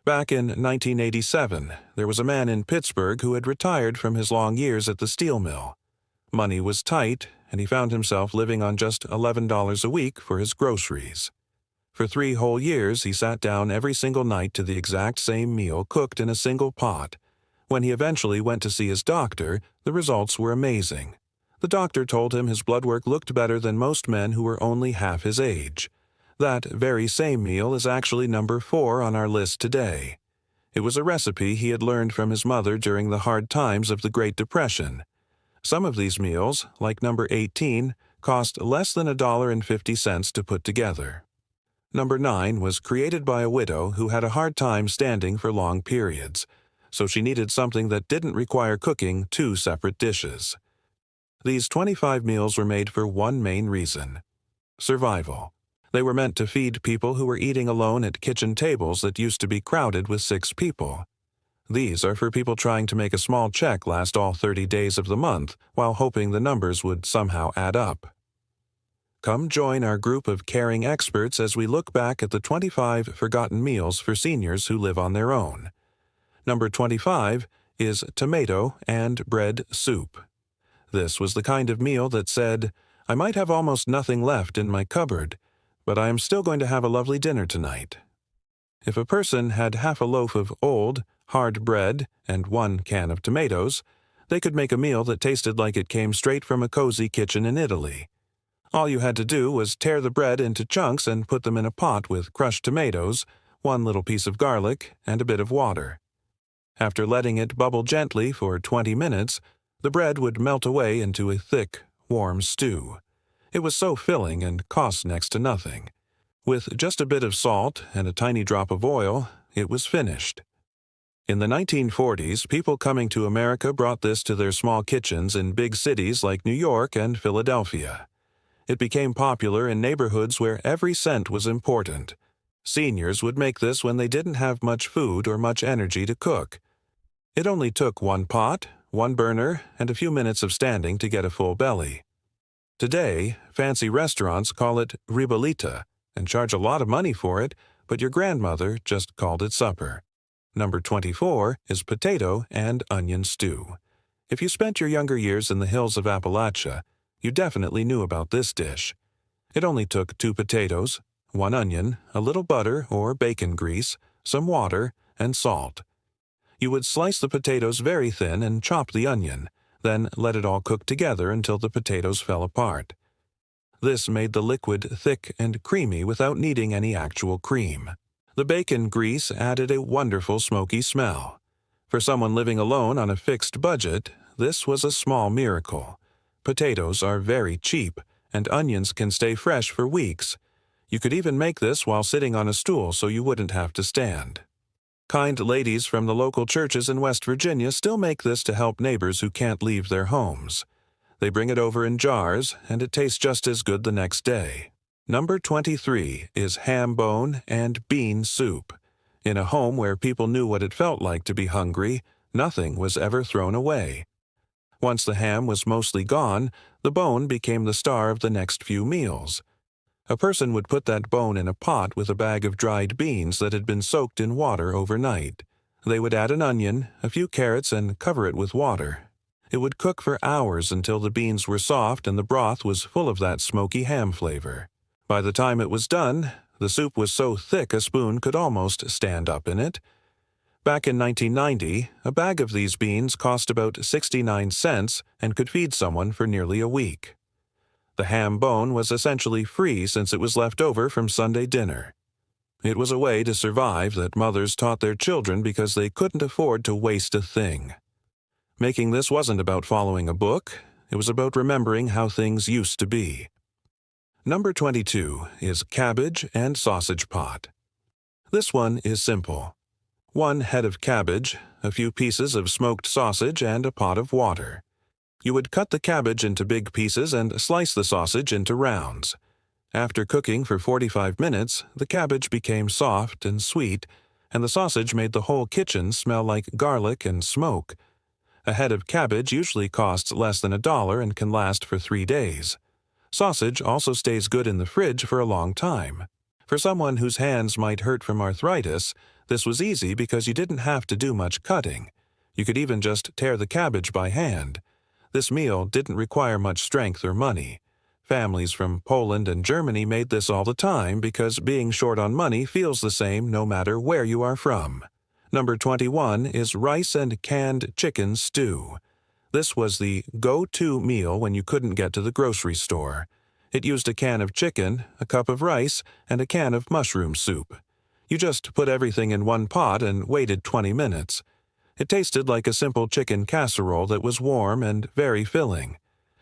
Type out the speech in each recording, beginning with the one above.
Back in 1987, there was a man in Pittsburgh who had retired from his long years at the steel mill. Money was tight, and he found himself living on just $11 a week for his groceries. For 3 whole years, he sat down every single night to the exact same meal cooked in a single pot. When he eventually went to see his doctor, the results were amazing. The doctor told him his blood work looked better than most men who were only half his age. That very same meal is actually number 4 on our list today. It was a recipe he had learned from his mother during the hard times of the Great Depression. Some of these meals, like number 18, cost less than $1.50 to put together. Number 9 was created by a widow who had a hard time standing for long periods, so she needed something that didn't require cooking 2 separate dishes. These 25 meals were made for one main reason: survival. They were meant to feed people who were eating alone at kitchen tables that used to be crowded with 6 people. These are for people trying to make a small check last all 30 days of the month while hoping the numbers would somehow add up. Come join our group of caring experts as we look back at the 25 forgotten meals for seniors who live on their own. Number 25 is tomato and bread soup. This was the kind of meal that said, "I might have almost nothing left in my cupboard, but I am still going to have a lovely dinner tonight." If a person had half a loaf of old, hard bread and 1 can of tomatoes, they could make a meal that tasted like it came straight from a cozy kitchen in Italy. All you had to do was tear the bread into chunks and put them in a pot with crushed tomatoes, 1 little piece of garlic, and a bit of water. After letting it bubble gently for 20 minutes, the bread would melt away into a thick, warm stew. It was so filling and cost next to nothing. With just a bit of salt and a tiny drop of oil, it was finished. In the 1940s, people coming to America brought this to their small kitchens in big cities like New York and Philadelphia. It became popular in neighborhoods where every cent was important. Seniors would make this when they didn't have much food or much energy to cook. It only took 1 pot, 1 burner, and a few minutes of standing to get a full belly. Today, fancy restaurants call it ribollita and charge a lot of money for it, but your grandmother just called it supper. Number 24 is potato and onion stew. If you spent your younger years in the hills of Appalachia, you definitely knew about this dish. It only took 2 potatoes, 1 onion, a little butter or bacon grease, some water, and salt. You would slice the potatoes very thin and chop the onion, then let it all cook together until the potatoes fell apart. This made the liquid thick and creamy without needing any actual cream. The bacon grease added a wonderful smoky smell. For someone living alone on a fixed budget, this was a small miracle. Potatoes are very cheap, and onions can stay fresh for weeks. You could even make this while sitting on a stool so you wouldn't have to stand. Kind ladies from the local churches in West Virginia still make this to help neighbors who can't leave their homes. They bring it over in jars, and it tastes just as good the next day. Number 23 is ham bone and bean soup. In a home where people knew what it felt like to be hungry, nothing was ever thrown away. Once the ham was mostly gone, the bone became the star of the next few meals. A person would put that bone in a pot with a bag of dried beans that had been soaked in water overnight. They would add an onion, a few carrots, and cover it with water. It would cook for hours until the beans were soft and the broth was full of that smoky ham flavor. By the time it was done, the soup was so thick a spoon could almost stand up in it. Back in 1990, a bag of these beans cost about 69 cents and could feed someone for nearly a week. The ham bone was essentially free since it was left over from Sunday dinner. It was a way to survive that mothers taught their children because they couldn't afford to waste a thing. Making this wasn't about following a book, it was about remembering how things used to be. Number 22 is cabbage and sausage pot. This one is simple. 1 head of cabbage, a few pieces of smoked sausage, and a pot of water. You would cut the cabbage into big pieces and slice the sausage into rounds. After cooking for 45 minutes, the cabbage became soft and sweet, and the sausage made the whole kitchen smell like garlic and smoke. A head of cabbage usually costs less than $1 and can last for 3 days. Sausage also stays good in the fridge for a long time. For someone whose hands might hurt from arthritis, This was easy because you didn't have to do much cutting. You could even just tear the cabbage by hand. This meal didn't require much strength or money. Families from Poland and Germany made this all the time because being short on money feels the same no matter where you are from. Number 21 is rice and canned chicken stew. This was the go-to meal when you couldn't get to the grocery store. It used a can of chicken, a cup of rice, and a can of mushroom soup. You just put everything in one pot and waited 20 minutes. It tasted like a simple chicken casserole that was warm and very filling.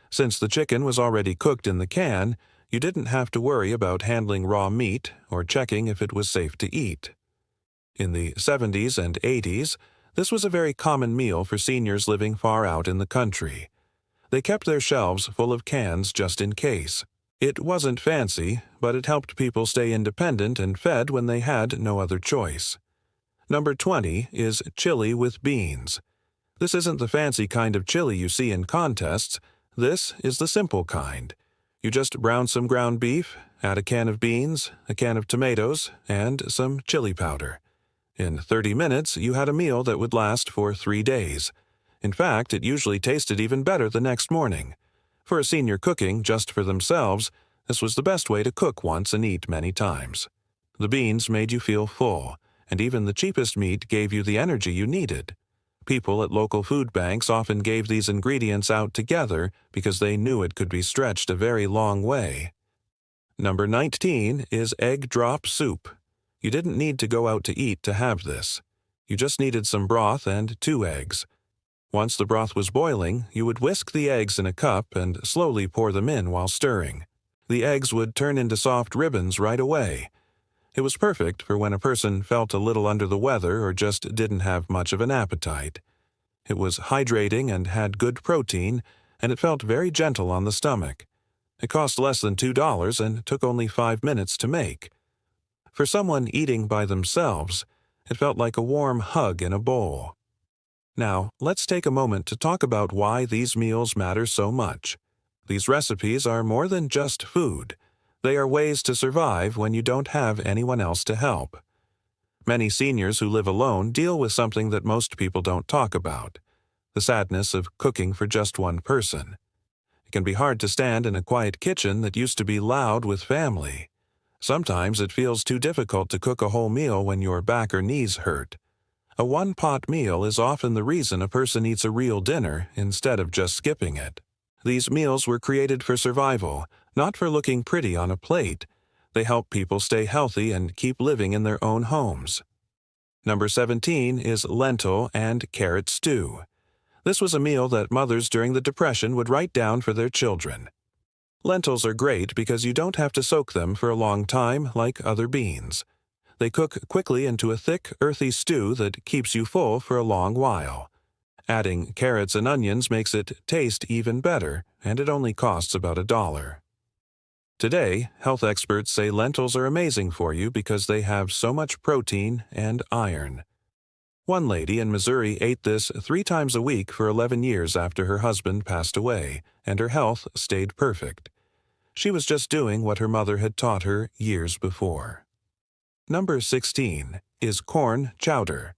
Since the chicken was already cooked in the can, you didn't have to worry about handling raw meat or checking if it was safe to eat. In the 70s and 80s, this was a very common meal for seniors living far out in the country. They kept their shelves full of cans just in case. It wasn't fancy, but it helped people stay independent and fed when they had no other choice. Number 20 is chili with beans. This isn't the fancy kind of chili you see in contests. This is the simple kind. You just brown some ground beef, add a can of beans, a can of tomatoes, and some chili powder. In 30 minutes, you had a meal that would last for 3 days. In fact, it usually tasted even better the next morning. For a senior cooking just for themselves, this was the best way to cook once and eat many times. The beans made you feel full, and even the cheapest meat gave you the energy you needed. People at local food banks often gave these ingredients out together because they knew it could be stretched a very long way. Number 19 is egg drop soup. You didn't need to go out to eat to have this. You just needed some broth and 2 eggs. Once the broth was boiling, you would whisk the eggs in a cup and slowly pour them in while stirring. The eggs would turn into soft ribbons right away. It was perfect for when a person felt a little under the weather or just didn't have much of an appetite. It was hydrating and had good protein, and it felt very gentle on the stomach. It cost less than $2 and took only 5 minutes to make. For someone eating by themselves, it felt like a warm hug in a bowl. Now, let's take a moment to talk about why these meals matter so much. These recipes are more than just food. They are ways to survive when you don't have anyone else to help. Many seniors who live alone deal with something that most people don't talk about: the sadness of cooking for just one person. It can be hard to stand in a quiet kitchen that used to be loud with family. Sometimes it feels too difficult to cook a whole meal when your back or knees hurt. A one-pot meal is often the reason a person eats a real dinner instead of just skipping it. These meals were created for survival, not for looking pretty on a plate. They help people stay healthy and keep living in their own homes. Number 17 is lentil and carrot stew. This was a meal that mothers during the Depression would write down for their children. Lentils are great because you don't have to soak them for a long time like other beans. They cook quickly into a thick, earthy stew that keeps you full for a long while. Adding carrots and onions makes it taste even better, and it only costs about $1. Today, health experts say lentils are amazing for you because they have so much protein and iron. One lady in Missouri ate this 3 times a week for 11 years after her husband passed away, and her health stayed perfect. She was just doing what her mother had taught her years before. Number 16 is corn chowder.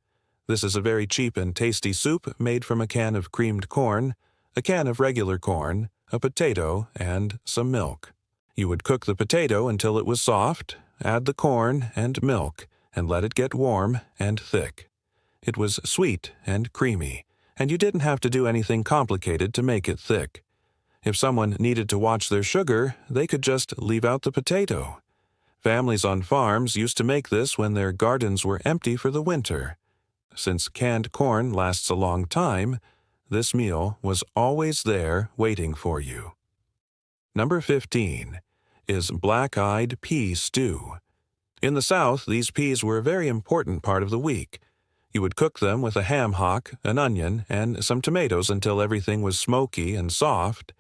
This is a very cheap and tasty soup made from a can of creamed corn, a can of regular corn, a potato, and some milk. You would cook the potato until it was soft, add the corn and milk, and let it get warm and thick. It was sweet and creamy, and you didn't have to do anything complicated to make it thick. If someone needed to watch their sugar, they could just leave out the potato. Families on farms used to make this when their gardens were empty for the winter. Since canned corn lasts a long time, this meal was always there waiting for you. Number 15 is black-eyed pea stew. In the South, these peas were a very important part of the week. You would cook them with a ham hock, an onion, and some tomatoes until everything was smoky and soft.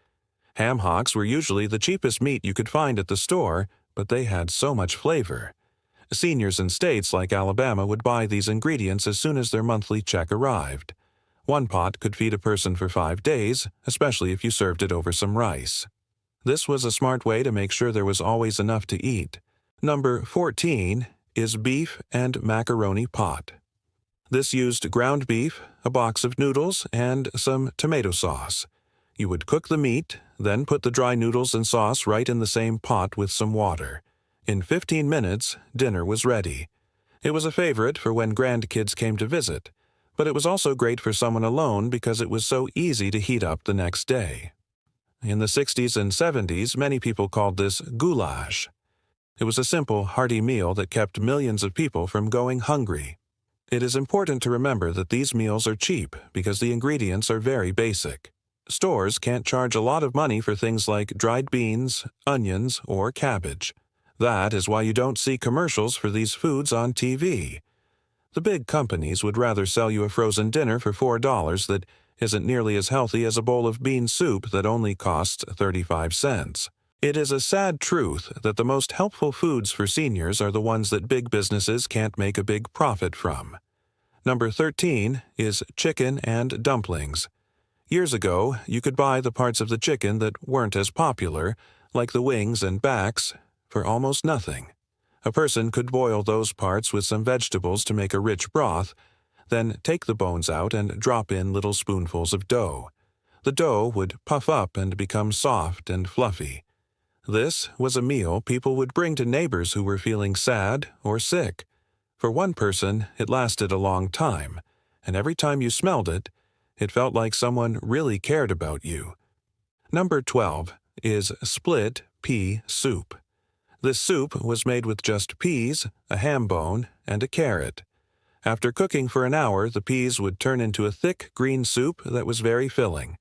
Ham hocks were usually the cheapest meat you could find at the store, but they had so much flavor. Seniors in states like Alabama would buy these ingredients as soon as their monthly check arrived. One pot could feed a person for 5 days, especially if you served it over some rice. This was a smart way to make sure there was always enough to eat. Number 14 is beef and macaroni pot. This used ground beef, a box of noodles, and some tomato sauce. You would cook the meat, then put the dry noodles and sauce right in the same pot with some water. In 15 minutes, dinner was ready. It was a favorite for when grandkids came to visit, but it was also great for someone alone because it was so easy to heat up the next day. In the 60s and 70s, many people called this goulash. It was a simple, hearty meal that kept millions of people from going hungry. It is important to remember that these meals are cheap because the ingredients are very basic. Stores can't charge a lot of money for things like dried beans, onions, or cabbage. That is why you don't see commercials for these foods on TV. The big companies would rather sell you a frozen dinner for $4 that isn't nearly as healthy as a bowl of bean soup that only costs 35 cents. It is a sad truth that the most helpful foods for seniors are the ones that big businesses can't make a big profit from. Number 13 is chicken and dumplings. Years ago, you could buy the parts of the chicken that weren't as popular, like the wings and backs, for almost nothing. A person could boil those parts with some vegetables to make a rich broth, then take the bones out and drop in little spoonfuls of dough. The dough would puff up and become soft and fluffy. This was a meal people would bring to neighbors who were feeling sad or sick. For one person, it lasted a long time, and every time you smelled it, it felt like someone really cared about you. Number 12 is split pea soup. This soup was made with just peas, a ham bone, and a carrot. After cooking for an hour, the peas would turn into a thick green soup that was very filling.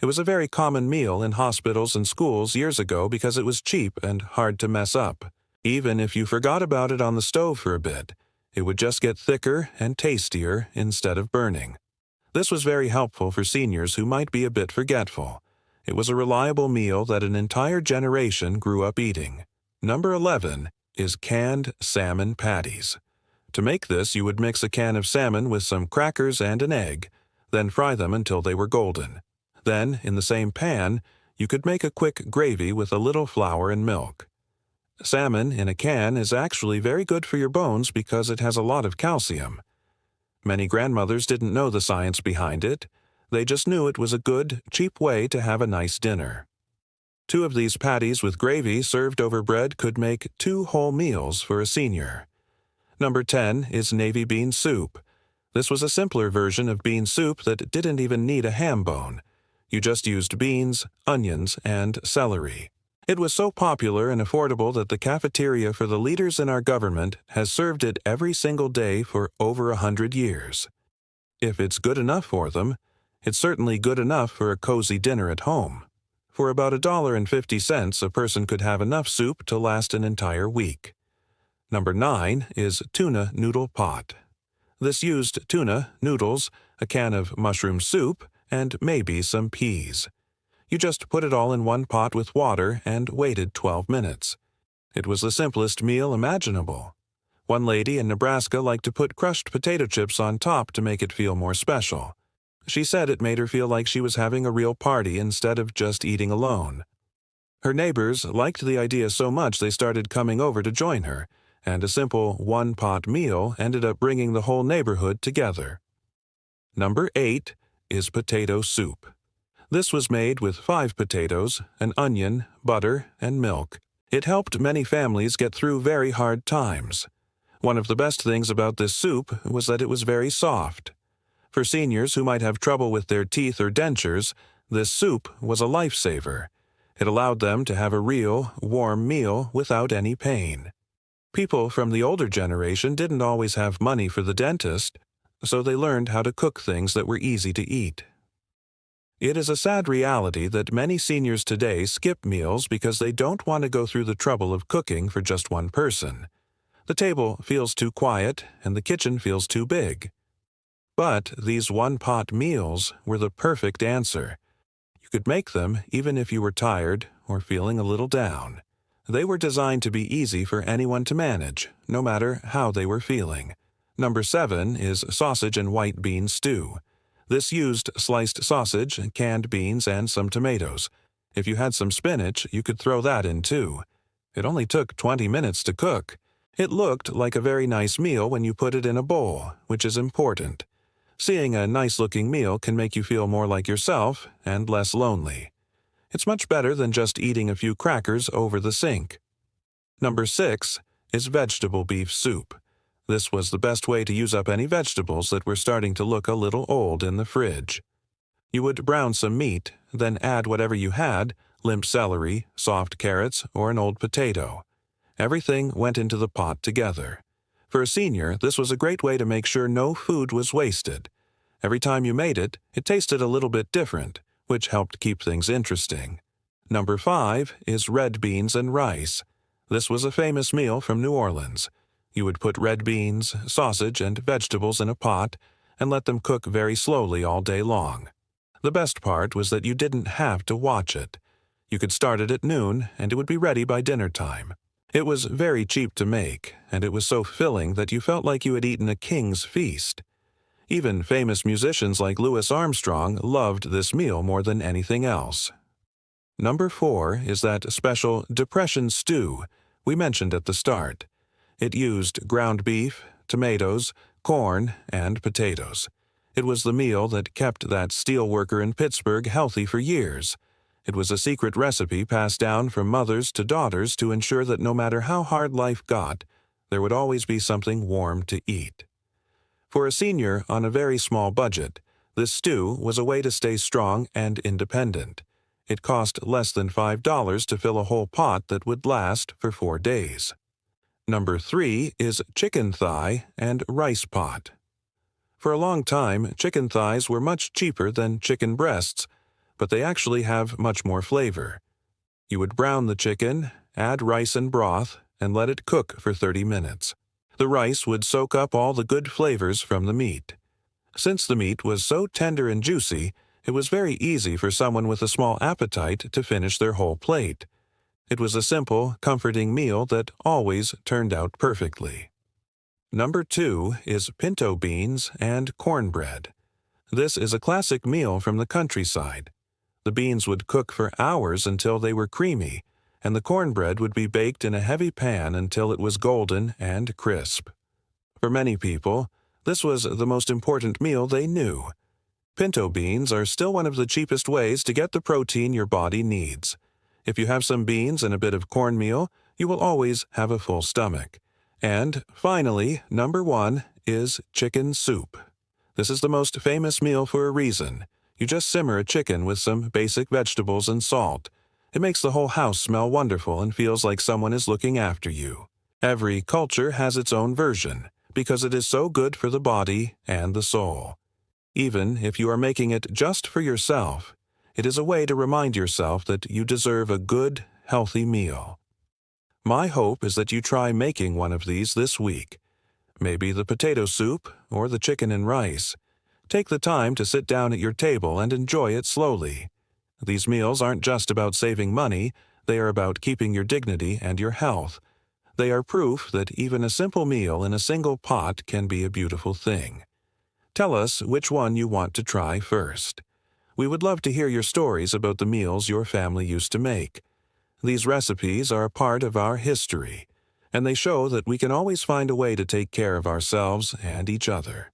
It was a very common meal in hospitals and schools years ago because it was cheap and hard to mess up. Even if you forgot about it on the stove for a bit, it would just get thicker and tastier instead of burning. This was very helpful for seniors who might be a bit forgetful. It was a reliable meal that an entire generation grew up eating. Number 11 is canned salmon patties. To make this, you would mix a can of salmon with some crackers and an egg, then fry them until they were golden. Then, in the same pan, you could make a quick gravy with a little flour and milk. Salmon in a can is actually very good for your bones because it has a lot of calcium. Many grandmothers didn't know the science behind it. They just knew it was a good, cheap way to have a nice dinner. 2 of these patties with gravy served over bread could make 2 whole meals for a senior. Number 10 is navy bean soup. This was a simpler version of bean soup that didn't even need a ham bone. You just used beans, onions, and celery. It was so popular and affordable that the cafeteria for the leaders in our government has served it every single day for over 100 years. If it's good enough for them, it's certainly good enough for a cozy dinner at home. For about $1.50, a person could have enough soup to last an entire week. Number 9 is tuna noodle pot. This used tuna, noodles, a can of mushroom soup, and maybe some peas. You just put it all in one pot with water and waited 12 minutes. It was the simplest meal imaginable. One lady in Nebraska liked to put crushed potato chips on top to make it feel more special. She said it made her feel like she was having a real party instead of just eating alone. Her neighbors liked the idea so much they started coming over to join her, and a simple one-pot meal ended up bringing the whole neighborhood together. Number 8 is potato soup. This was made with 5 potatoes, an onion, butter, and milk. It helped many families get through very hard times. One of the best things about this soup was that it was very soft. For seniors who might have trouble with their teeth or dentures, this soup was a lifesaver. It allowed them to have a real, warm meal without any pain. People from the older generation didn't always have money for the dentist, so they learned how to cook things that were easy to eat. It is a sad reality that many seniors today skip meals because they don't want to go through the trouble of cooking for just one person. The table feels too quiet and the kitchen feels too big. But these one-pot meals were the perfect answer. You could make them even if you were tired or feeling a little down. They were designed to be easy for anyone to manage, no matter how they were feeling. Number 7 is sausage and white bean stew. This used sliced sausage, canned beans, and some tomatoes. If you had some spinach, you could throw that in too. It only took 20 minutes to cook. It looked like a very nice meal when you put it in a bowl, which is important. Seeing a nice-looking meal can make you feel more like yourself and less lonely. It's much better than just eating a few crackers over the sink. Number 6 is vegetable beef soup. This was the best way to use up any vegetables that were starting to look a little old in the fridge. You would brown some meat, then add whatever you had, limp celery, soft carrots, or an old potato. Everything went into the pot together. For a senior, this was a great way to make sure no food was wasted. Every time you made it, it tasted a little bit different, which helped keep things interesting. Number 5 is red beans and rice. This was a famous meal from New Orleans. You would put red beans, sausage, and vegetables in a pot and let them cook very slowly all day long. The best part was that you didn't have to watch it. You could start it at noon, and it would be ready by dinner time. It was very cheap to make, and it was so filling that you felt like you had eaten a king's feast. Even famous musicians like Louis Armstrong loved this meal more than anything else. Number 4 is that special depression stew we mentioned at the start. It used ground beef, tomatoes, corn, and potatoes. It was the meal that kept that steel worker in Pittsburgh healthy for years. It was a secret recipe passed down from mothers to daughters to ensure that no matter how hard life got, there would always be something warm to eat. For a senior on a very small budget, this stew was a way to stay strong and independent. It cost less than $5 to fill a whole pot that would last for 4 days. Number 3 is chicken thigh and rice pot. For a long time, chicken thighs were much cheaper than chicken breasts, but they actually have much more flavor. You would brown the chicken, add rice and broth, and let it cook for 30 minutes. The rice would soak up all the good flavors from the meat. Since the meat was so tender and juicy, it was very easy for someone with a small appetite to finish their whole plate. It was a simple, comforting meal that always turned out perfectly. Number 2 is pinto beans and cornbread. This is a classic meal from the countryside. The beans would cook for hours until they were creamy, and the cornbread would be baked in a heavy pan until it was golden and crisp. For many people, this was the most important meal they knew. Pinto beans are still one of the cheapest ways to get the protein your body needs. If you have some beans and a bit of cornmeal, you will always have a full stomach. And finally, number 1 is chicken soup. This is the most famous meal for a reason. You just simmer a chicken with some basic vegetables and salt. It makes the whole house smell wonderful and feels like someone is looking after you. Every culture has its own version, because it is so good for the body and the soul. Even if you are making it just for yourself, it is a way to remind yourself that you deserve a good, healthy meal. My hope is that you try making one of these this week. Maybe the potato soup or the chicken and rice. Take the time to sit down at your table and enjoy it slowly. These meals aren't just about saving money, they are about keeping your dignity and your health. They are proof that even a simple meal in a single pot can be a beautiful thing. Tell us which one you want to try first. We would love to hear your stories about the meals your family used to make. These recipes are a part of our history, and they show that we can always find a way to take care of ourselves and each other.